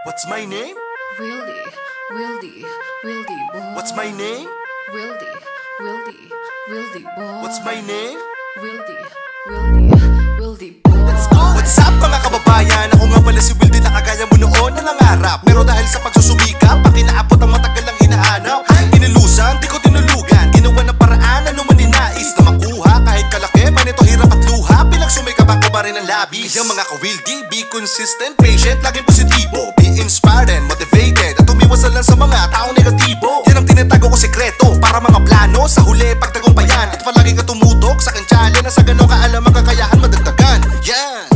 What's my name? Wildy boy. What's my name? Wildy boy. What's my name? Wildy boy. Let's go! What's up mga kababayan? Ako nga pala si Wildy na kagaya mo noon na nangarap. Pero dahil sa pagsusumikap, pag inaapot ang matagal lang hinahanap, inilusan, di ko tinulugan. Ginawa ng paraan, ano man ninais na makuha. Kahit kalaki, man ito hirap at luha. Pinagsumikap ako pa rin ang labis. Kaya mga ka-Wildy, be consistent, patient, laging positibo. Be inspired and motivated, at umiwas lang sa mga taong negatibo. Yan ang tinatago ko sekreto para mga plano sa huli pagtagumpayan. At palagi ka tumutok sa aking challenge na sa ganun ka alam ang kakayahan madagdagan. Yan!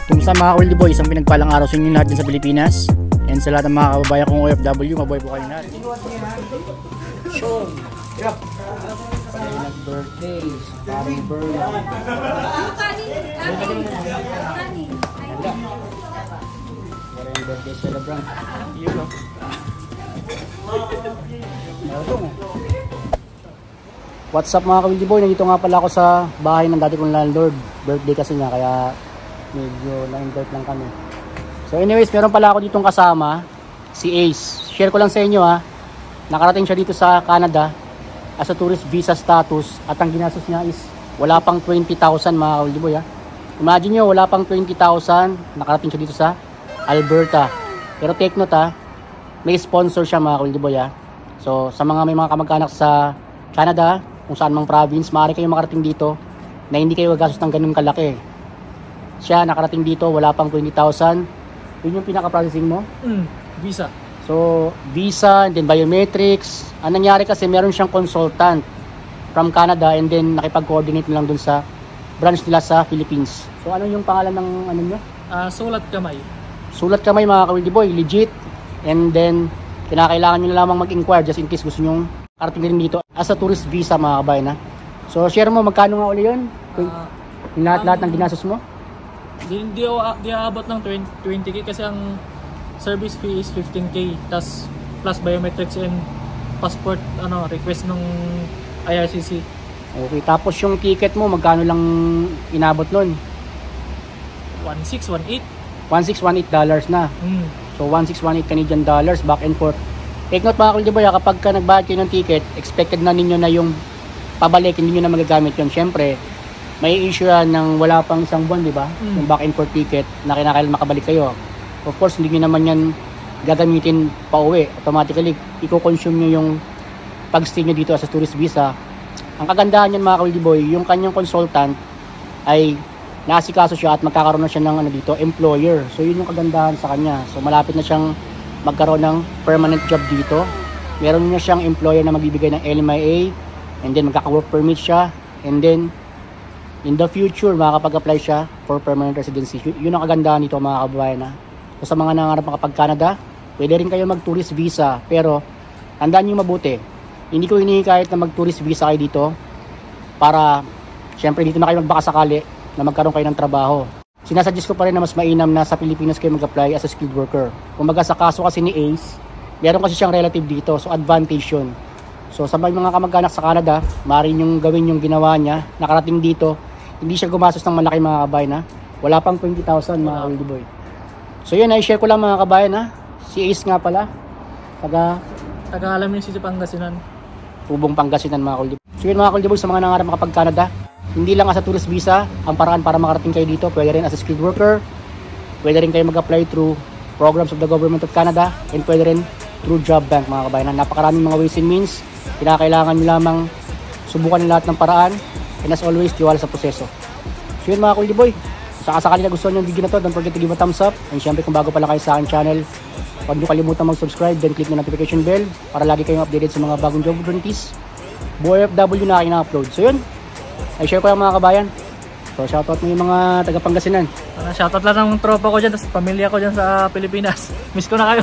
Kumusta mga ka-Wildy boys, isang pinagpalang araw sa inyo lahat dyan sa Pilipinas. And sa lahat ng mga kababayan kong OFW, mabuhay po kayo na. Show! Yeah! Pagay nag-birthdays, parang birthday. Wala yung birthday celebrant. Yun o. What's up mga ka-Wildy boy, nandito nga pala ako sa bahay ng dati kong landlord. Birthday kasi niya, kaya medyo na-invite lang kami. So anyways, meron pala ako ditong kasama, si Ace. Share ko lang sa inyo ha. Nakarating siya dito sa Canada as a tourist visa status. At ang ginastos niya is wala pang 20,000 mga ka-Wildy boy ha. Imagine nyo, wala pang 20,000. Nakarating siya dito sa Alberta. Pero take note ha, may sponsor siya mga ka-Wildy boy ha. So sa mga may mga kamag-anak sa Canada, kung saan mang province, maaari kayo makarating dito na hindi kayo gagastos ng ganun kalaki. Siya nakarating dito, wala pang 20,000. Yun yung pinaka-processing mo? Visa. So, visa and then biometrics. Ang nangyari kasi, meron siyang consultant from Canada and then nakipag-coordinate lang dun sa branch nila sa Philippines. So, ano yung pangalan ng ano nyo? Sulat kamay. Sulat kamay mga ka-Wildy boy, legit. And then, kinakailangan nyo na lamang mag-inquire just in case gusto nyo karating rin dito as a tourist visa mga kabayan ha. So, share mo, magkano nga uli yun? Yung lahat-lahat ng ginastos mo? Di aabot ng 20k kasi ang service fee is 15k tas plus biometrics and passport request ng IRCC. Okay, tapos yung ticket mo magkano lang inabot nun? 1618 $1618 na. So 1618 Canadian dollars back and forth. Take note mga ka-Wildy boy, kapag ka nagbayad kayo ng ticket, expected na ninyo na yung pabalik, hindi nyo na magagamit yun. Syempre, may issue yan ng wala pang isang buwan, di ba? Yung back and forth ticket na kinakailangan makabalik kayo. Of course, hindi nyo naman yan gagamitin pa uwi. Automatically, i-consume nyo yung pag-stay nyo dito as a tourist visa. Ang kagandahan yan mga ka-Wildy boy, yung kanyang consultant ay naasikaso siya at magkakaroon na siya ng dito, employer. So yun yung kagandahan sa kanya. So malapit na siyang magkaroon ng permanent job dito. Meron na siyang employer na magbibigay ng LMIA and then magkaka-work permit siya and then in the future makakapag-apply siya for permanent residency. Yun ang kagandahan dito mga kababayan ha. So sa mga nangarap makapag-Canada, pwede rin kayo mag-tourist visa pero tandaan nyo mabuti, hindi ko hinihikayat na mag-tourist visa kayo dito para syempre dito na kayo magbakasakali na magkaroon kayo ng trabaho. Sinasuggest ko pa rin na mas mainam na sa Pilipinas kayo mag-apply as a skilled worker. Kung sa kaso kasi ni Ace, meron kasi siyang relative dito, so advantage yun. So sa mga kamag-anak sa Canada, maaari niyong gawin yung ginawa niya, nakarating dito, hindi siya gumastos ng malaki mga kabayan ha. Wala pang 20,000 mga ka-Wildy boy. So yun, i-share ko lang mga kabayan ha. Si Ace nga pala, taga-alam yung City Pangasinan. Tubong Pangasinan mga ka-Wildy boy. So yun mga ka-Wildy boy, sa mga nangarap makapag-Canada, hindi lang as a tourist visa ang paraan para makarating kayo dito, pwede rin as a skilled worker, pwede rin kayo mag-apply through programs of the Government of Canada, and pwede rin through job bank mga kabayan. Napakaraming mga ways and means, kinakailangan nyo lamang subukan ng lahat ng paraan, and as always, tiwala sa proseso. So yun mga ka-Wildy boy, sakasakali na gusto nyo yung video na to, don't forget to give a thumbs up, and syempre kung bago pa lang kayo sa akin channel, huwag nyo kalimutan mag-subscribe, then click na notification bell para lagi kayong updated sa mga bagong job opportunities, OFW na kayo na-upload. So yun, ay share ko lang mga kabayan. So shoutout mo yung mga taga Pangasinan. Shoutout lang ng tropa ko dyan, tapos pamilya ko dyan sa Pilipinas. Miss ko na kayo.